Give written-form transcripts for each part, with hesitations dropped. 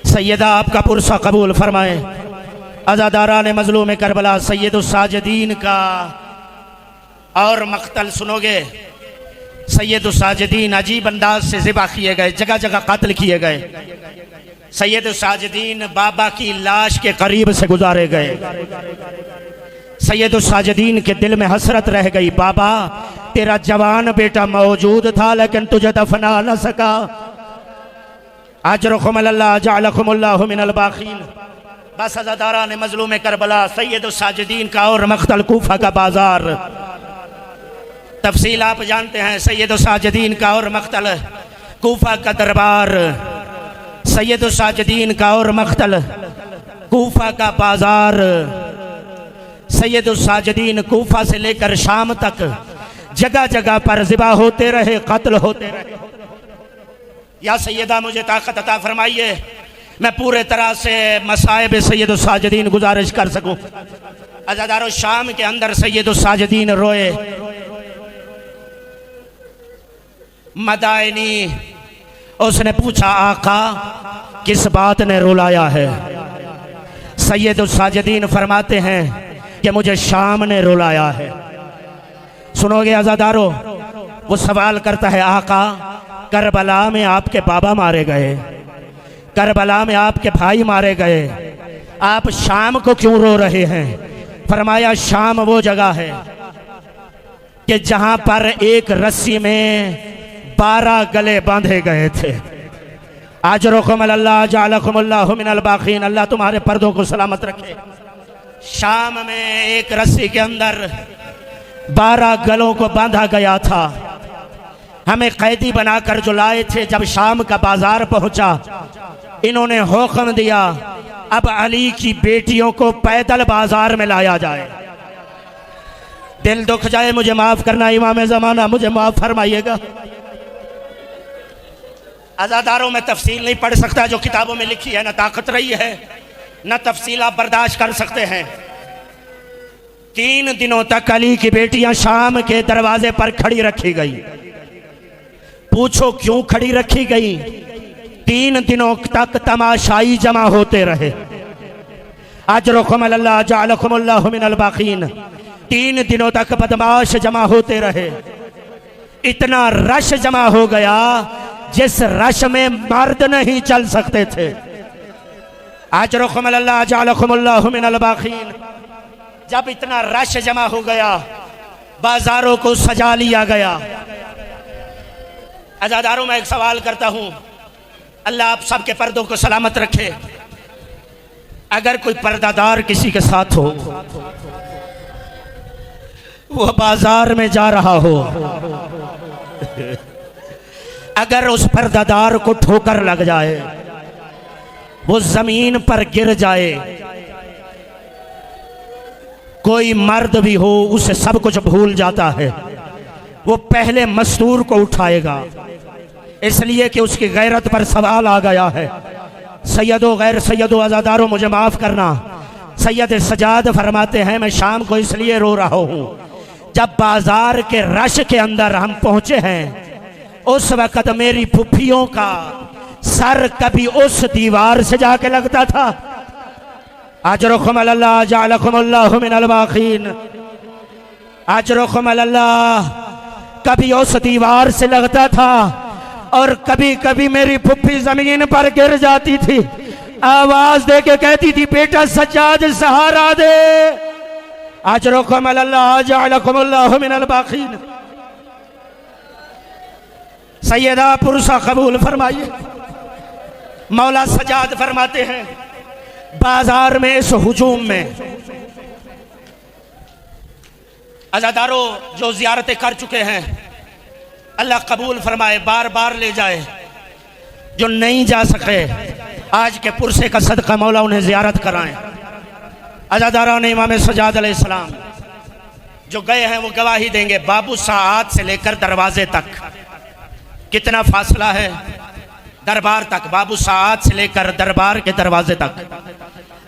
सैयदा आपका पुरसा कबूल फरमाए। अज़ादारा ने मजलूम करबला सैयदुस्साजिदीन का और मख्तल सुनोगे। सैयदुस्साजिदीन अजीब अंदाज से ज़िबा किए गए, जगह जगह कत्ल किए गए। सैयदुस्साजिदीन बाबा की लाश के करीब से गुजारे गए। सैयदुस्साजिदीन के दिल में हसरत रह गई, बाबा तेरा जवान बेटा मौजूद था लेकिन तुझे दफना न सका। अजरुकुम अल्लाह जअलकुमुल्लाहु मिनल बाक़ीन। बस अज़ादारा ने मजलूम करबला सैयदुस्साजिदीन का और मख्तल कूफा का बाजार। तफसील आप जानते हैं। सैयदुस्साजिदीन का और मख्तल कूफा का दरबार, सैयदुस्साजिदीन का और मख्तल कूफा का बाजार। सैयदुस्साजिदीन कूफा से लेकर शाम तक जगह जगह पर ज़िबा होते रहे, कत्ल होते रहे। या सैयदा मुझे ताकत अता फरमाइए, मैं पूरे तरह से मसाइब सैयदुस्साजिदीन गुजारिश कर सकूं। अज़ादारो शाम के अंदर सैयदुस्साजिदीन रोए। मदाइनी उसने पूछा, आका किस बात ने रुलाया है? सैयदुस्साजिदीन फरमाते हैं कि मुझे शाम ने रुलाया है। सुनोगे अज़ादारो, वो सवाल करता है, आका करबला में आपके बाबा मारे गए, करबला में आपके भाई मारे गए, आप शाम को क्यों रो रहे हैं? फरमाया, शाम वो जगह है कि जहां पर एक रस्सी में 12 गले बांधे गए थे। अजरुकुम अल्लाह जअलकुमुल्लाहु मिनल बाक़ीन। अल्लाह तुम्हारे पर्दों को सलामत रखे। शाम में एक रस्सी के अंदर 12 गलों को बांधा गया था। हमें कैदी बनाकर जो लाए थे, जब शाम का बाजार पहुंचा, इन्होंने हुक्म दिया अब अली की बेटियों को पैदल बाजार में लाया जाए। दिल दुख जाए, मुझे माफ करना इमाम ज़माना, मुझे माफ फरमाइएगा। अज़ादारों में तफसील नहीं पढ़ सकता जो किताबों में लिखी है, न ताकत रही है न तफसील आप बर्दाश्त कर सकते हैं। 3 दिनों तक अली की बेटियां शाम के दरवाजे पर खड़ी रखी गई। पूछो क्यों खड़ी रखी गई? 3 दिनों तक तमाशाई जमा होते रहे। अजरुकुम अल्लाह जअलकुमुल्लाहु मिनल बाक़ीन। 3 दिनों तक बदमाश जमा होते रहे। इतना रश जमा हो गया जिस रश में मर्द नहीं चल सकते थे। अजरुकुम अल्लाह जअलकुमुल्लाहु मिनल बाक़ीन। जब इतना रश जमा हो गया, बाजारों को सजा लिया गया। अज़ादारों में एक सवाल करता हूं, अल्लाह आप सबके पर्दों को सलामत रखे। अगर कोई पर्दादार किसी के साथ हो, वो बाजार में जा रहा हो, अगर उस पर्दादार को ठोकर लग जाए, वो जमीन पर गिर जाए, कोई मर्द भी हो उसे सब कुछ भूल जाता है, वो पहले मस्तूर को उठाएगा, इसलिए कि उसकी गैरत पर सवाल आ गया है। सैयदो गैर सैयदो अज़ादारो मुझे माफ करना, सैयद सजाद फरमाते हैं, मैं शाम को इसलिए रो रहा हूं, जब बाजार के रश के अंदर हम पहुंचे हैं, उस वक्त मेरी फुफ्फियों का सर कभी उस दीवार से जाके लगता था। अजरुकुम अल्लाह जअलकुमुल्लाहु मिनल बाक़ीन। अजरुकुम अल्लाह, कभी उस दीवार से लगता था और कभी कभी मेरी फुफ्फी जमीन पर गिर जाती थी, आवाज दे के कहती थी, बेटा सज्जाद सहारा दे। अजरुकुम अल्लाह जअलकुमुल्लाहु मिनल बाक़ीन। सैयदा पुरसा कबूल फरमाइए। मौला सजाद फरमाते हैं, बाजार में इस हुजूम में अज़ादारों जो ज़ियारतें कर चुके हैं, अल्लाह कबूल फरमाए, बार बार ले जाए। जो नहीं जा सके, आज के पुरसे का सदका मौला उन्हें ज़ियारत कराएं। अज़ादारों ने इमाम सजाद अलैहिस्सलाम जो गए हैं वो गवाही देंगे। बाबू साआत से लेकर दरवाजे तक कितना फासला है? दरबार तक, बाबू साआत से लेकर दरबार के दरवाजे तक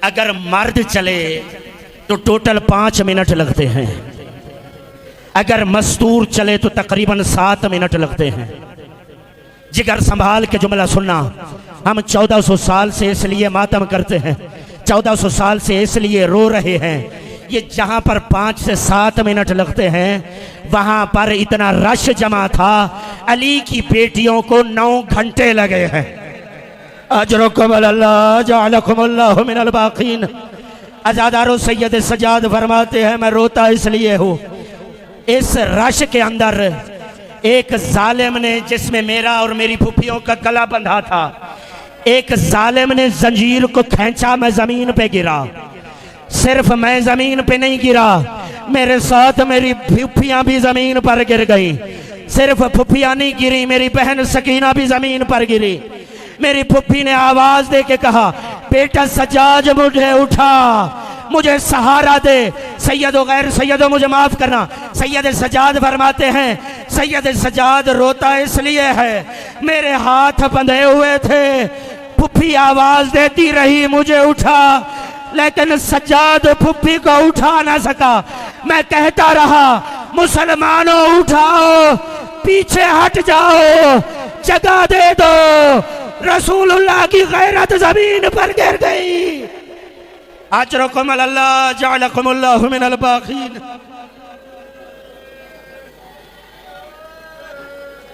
अगर मर्द चले तो टोटल 5 मिनट लगते हैं, अगर मस्तूर चले तो तकरीबन 7 मिनट लगते हैं। जिगर संभाल के जुमला सुनना, हम 1400 साल से इसलिए मातम करते हैं, 1400 साल से इसलिए रो रहे हैं। ये जहाँ पर 5 से 7 मिनट लगते हैं वहाँ पर इतना रश जमा था, अली की बेटियों को 9 घंटे लगे हैं। अजरकुम अल्लाह जअलकुमुल्लाहु मिनल बाक़ीन। अज़ादारो सैयद सजाद फरमाते हैं मैं रोता इसलिए हूँ, इस रश के अंदर एक जालिम ने, जिसमें मेरा और मेरी फूफियों का गला बंधा था, एक जालिम ने जंजीर को खींचा, मैं जमीन पे गिरा। सिर्फ मैं जमीन पे नहीं गिरा, मेरे साथ मेरी फूफियां भी जमीन पर गिर गई। सिर्फ फूफियां नहीं गिरी, मेरी बहन सकीना भी जमीन पर गिरी। मेरी फूफी ने आवाज दे के कहा बेटा सजाद मुझे उठा, मुझे सहारा दे। सैयदो गैर सैयदो मुझे माफ करना, सैयद सजाद फरमाते हैं सैयद सजाद रोता इसलिए है मेरे हाथ बंधे हुए थे, फुफ्फी आवाज देती रही मुझे उठा, लेकिन सजाद फुफ्फी को उठा ना सका। मैं कहता रहा मुसलमानों उठाओ, पीछे हट जाओ, जगह दे दो। रसूलुल्लाह की गैरत जमीन पर गिर गई। अजरकुम अल्लाह जअलकुमुल्लाहु मिनल बाक़ीन।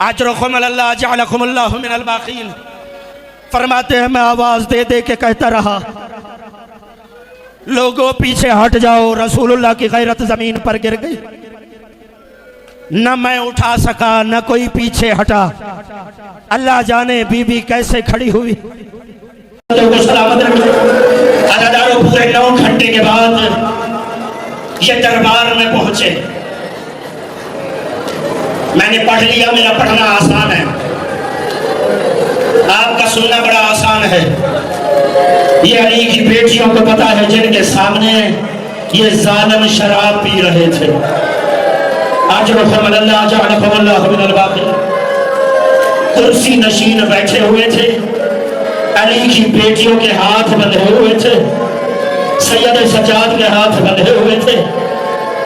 अजरकुम अल्लाह जअलकुमुल्लाहु मिनल बाक़ीन। फरमाते हैं मैं आवाज दे दे के कहता रहा लोगों पीछे हट जाओ, रसूलुल्लाह की गैरत जमीन पर गिर गई। न मैं उठा सका न कोई पीछे हटा, अल्लाह जाने बीबी कैसे खड़ी हुई। अज़ादारों पूरे 9 घंटे के बाद ये दरबार में पहुंचे। मैंने पढ़ लिया, मेरा पढ़ना आसान है, आपका सुनना बड़ा आसान है। ये अली की बेटियों को पता है जिनके सामने ये जालिम शराब पी रहे थे। कुर्सी नशीन बैठे हुए थे, अली की बेटियों के हाथ बंधे हुए थे, सैयद सजाद के हाथ बंधे हुए थे,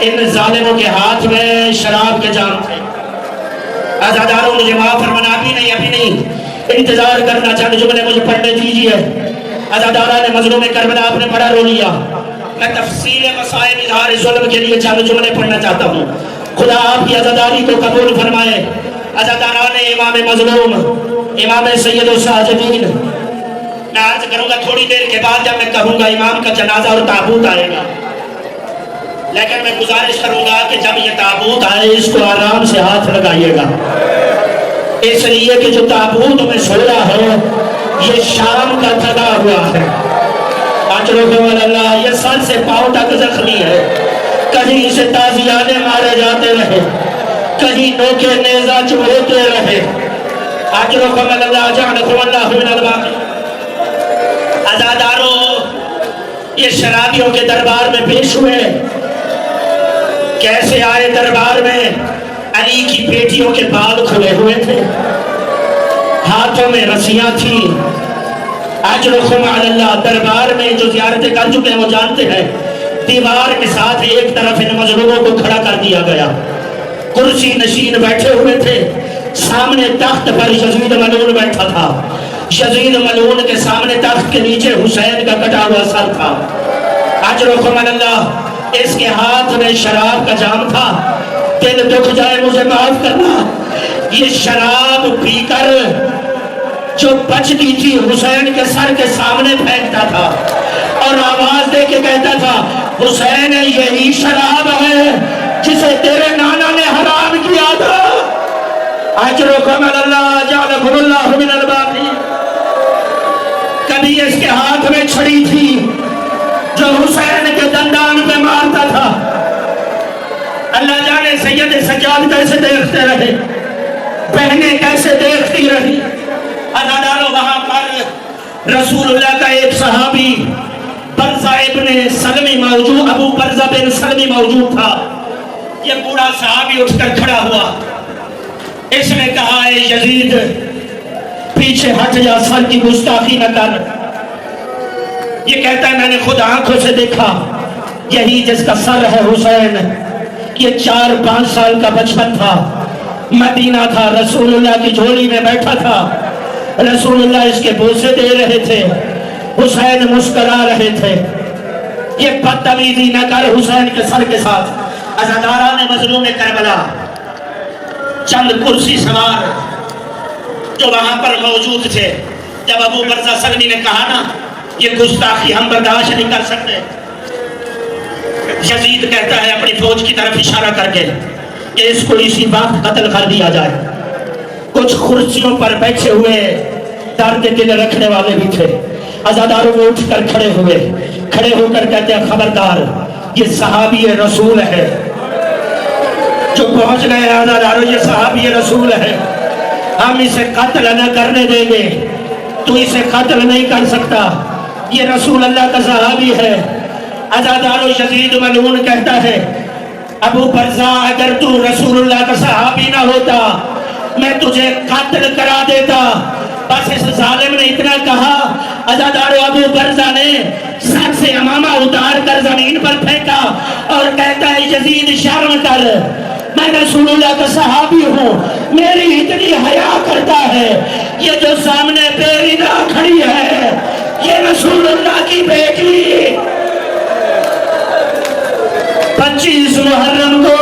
इन जालिमों के हाथ में शराब के जाम थे। अज़ादारों मुझे माफ फरमाना, अभी नहीं, इंतजार करना, चंद जुमले मुझे पढ़ने दीजिए। अज़ादारा ने मजलूम करबला आपने बड़ा रो लिया, मैं तफसील मसाइल इज़हार जुल्म के लिए चंद जुमले पढ़ना चाहता हूँ। खुदा आपकी अज़ादारी को कबूल फरमाए। अज़ादारा ने इमाम मजलूम, इमाम सैयद साजिदीन, मैं अर्ज करूंगा थोड़ी देर के बाद जब मैं कहूंगा इमाम का जनाजा और ताबूत आएगा, लेकिन मैं गुजारिश करूंगा कि जब ये ताबूत आए इसको आराम से हाथ लगाइएगा, इसलिए कि जो ताबूत में सोया है ये शाम का थका हुआ है। अल्लाह ये सर से पांव तक जख्मी है, कहीं इसे ताजियाने मारे जाते रहे, कहीं नोके नेजा चुभोते रहे। अज़ादारों ये शराबियों के दरबार में पेश हुए। कैसे आए दरबार में? अली की बेटियों के बाल खुले हुए थे, हाथों में रस्सियां थी। अल्लाह दरबार में जो ज़ियारतें कर चुके हैं वो जानते हैं, दीवार के साथ एक तरफ इन मजलूमों को खड़ा कर दिया गया, कुर्सी नशीन बैठे हुए थे, सामने तख्त पर यजीद मलून बैठा था, यजीद मलून के सामने तख्त के नीचे हुसैन का कटा हुआ सर था। अल्लाह इसके हाथ में शराब का जाम था। दिल दुख जाए मुझे माफ करना, ये शराब पीकर जो बचती थी हुसैन के सर के सामने फेंकता था और आवाज दे के कहता था हुसैन यही शराब है जिसे तेरे नाना ने हराम किया था। कभी इसके हाथ में छड़ी थी जो हुसैन के दंदान पे मारता था। अल्लाह जाने सैयद सजाद कैसे देखते रहे, बहनें कैसे देखती रही। अज़ादारों वहां पर रसूलुल्लाह का एक सहाबी बरज़ा इब्न सलमी मौजूद, अबू बरज़ा बिन सलमी मौजूद था। ये बूढ़ा सहाबी उठकर खड़ा हुआ, इसने कहा ए यजीद पीछे हट जा, सर की गुस्ताखी न कर। ये कहता है मैंने खुद आंखों से देखा, यही जिसका सर है हुसैन। ये 4-5 साल का बचपन था, मदीना था, रसूलुल्लाह की झोली में बैठा था, रसूलुल्लाह इसके बोसे दे रहे थे, हुसैन मुस्कुरा रहे थे। ये बदतमीजी न कर हुसैन के सर के साथ। अज़ादारा ने मजलूम करबला चंद कुर्सी सवार जो वहां पर मौजूद थे, जब अबू बरज़ा सगनी ने कहा ना ये गुस्ताखी हम बर्दाश्त नहीं कर सकते, यजीद कहता है अपनी फौज की तरफ इशारा करके कि इसको इसी वक्त कत्ल कर दिया जाए। कुछ कुर्सियों पर बैठे हुए दर्द दिल रखने वाले भी थे। अज़ादारों में उठकर खड़े हुए, खड़े होकर कहते हैं खबरदार ये सहाबी रसूल है। जो पहुंच गए अज़ादारों, ये सहाबी रसूल है, हम इसे कत्ल न करने देंगे, तू इसे कत्ल नहीं कर सकता, ये रसूल अल्लाह का सहाबी है। अज़ादारों यजीद मलून कहता है अबू बरज़ा अगर तू रसूलुल्लाह का सहाबी ना होता मैं तुझे कत्ल करा देता। बस इस जालिम ने इतना कहा, अज़ादारों अबू बरज़ा ने सर से अमामा उतार कर जमीन पर फेंका और कहता है यजीद शर्म कर, मैं रसूलुल्लाह का सहाबी हूँ, मेरी इतनी हया करता है। ये जो सामने बेरिदा खड़ी है ये रसूलुल्लाह की बेटी। 25 मुहर्रम को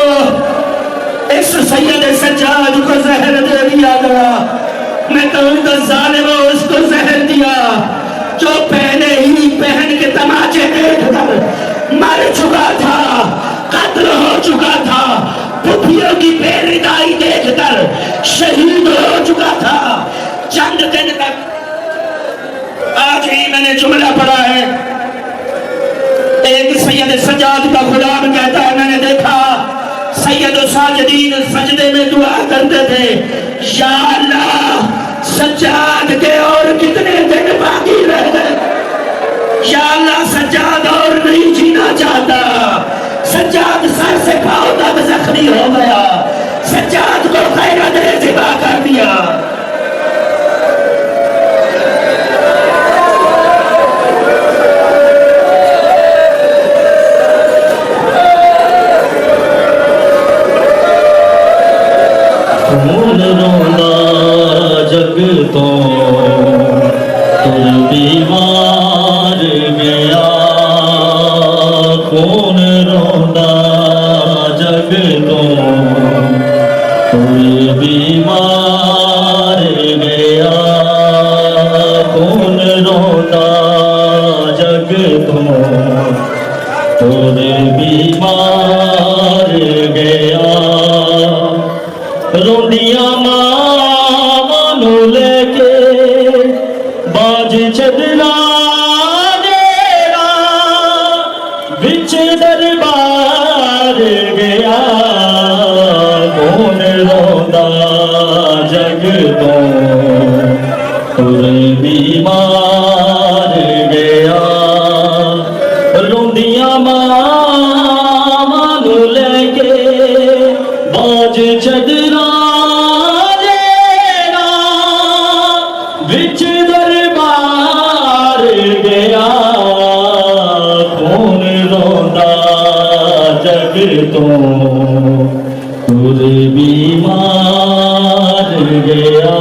इस सैयद सज्जाद को जहर दे दिया गया। मैं कहूँगा जालिम उसको जहर दिया जो पहले ही पहन के तमाचे देखकर मर चुका था, कत्ल हो चुका था, पुफियों की बेरिदाई देखकर शहीद हो चुका था। चंद दिन तक, आज ही मैंने जुमला पढ़ा है, एक सैयद सज्जाद का गुलाम कहता है मैंने देखा सैयद साजिदीन सजदे में दुआ करते थे, या अल्लाह सज्जाद के और कितने दिन बाकी रह गए, या अल्लाह सज्जाद और नहीं जीना चाहता। सज्जाद सर से पांव तक जख्मी हो गया, सज्जाद को खैरत ने जिबा कर दिया। खून रोंदा जग तो तुर बीमार गया, खून रोंदा जग तो तुर बीमार गया, खून रोंदा जग तो तुर बीमार गया। रोंदियां मां नू लेके बाज चदरा देरा बिच दरबार गया, कौन रोंदा जग तो तुर बीमार गया। रोंदियां मां नू लेके बाज चदरा देना बिच दरबार गया, कौन रोंदा जग तो तुर बीमार गया।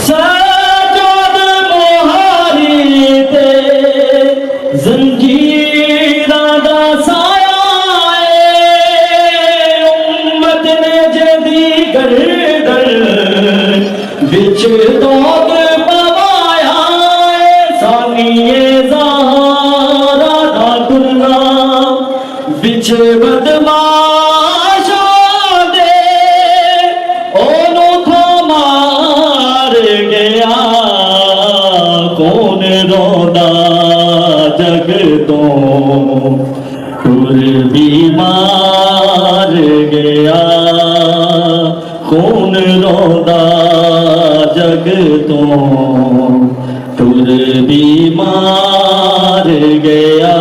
सज्जाद मोहारी ते जंजीरा दा साया बिच तोग पवाया सानिए ज़ारा दा दुल्ला बिच बदमाशा दे ओनू खो मार गया, कौन रोंदा जग तो तुर बीमार गया, कौन रोंदा जग तो तुर बीमार गया।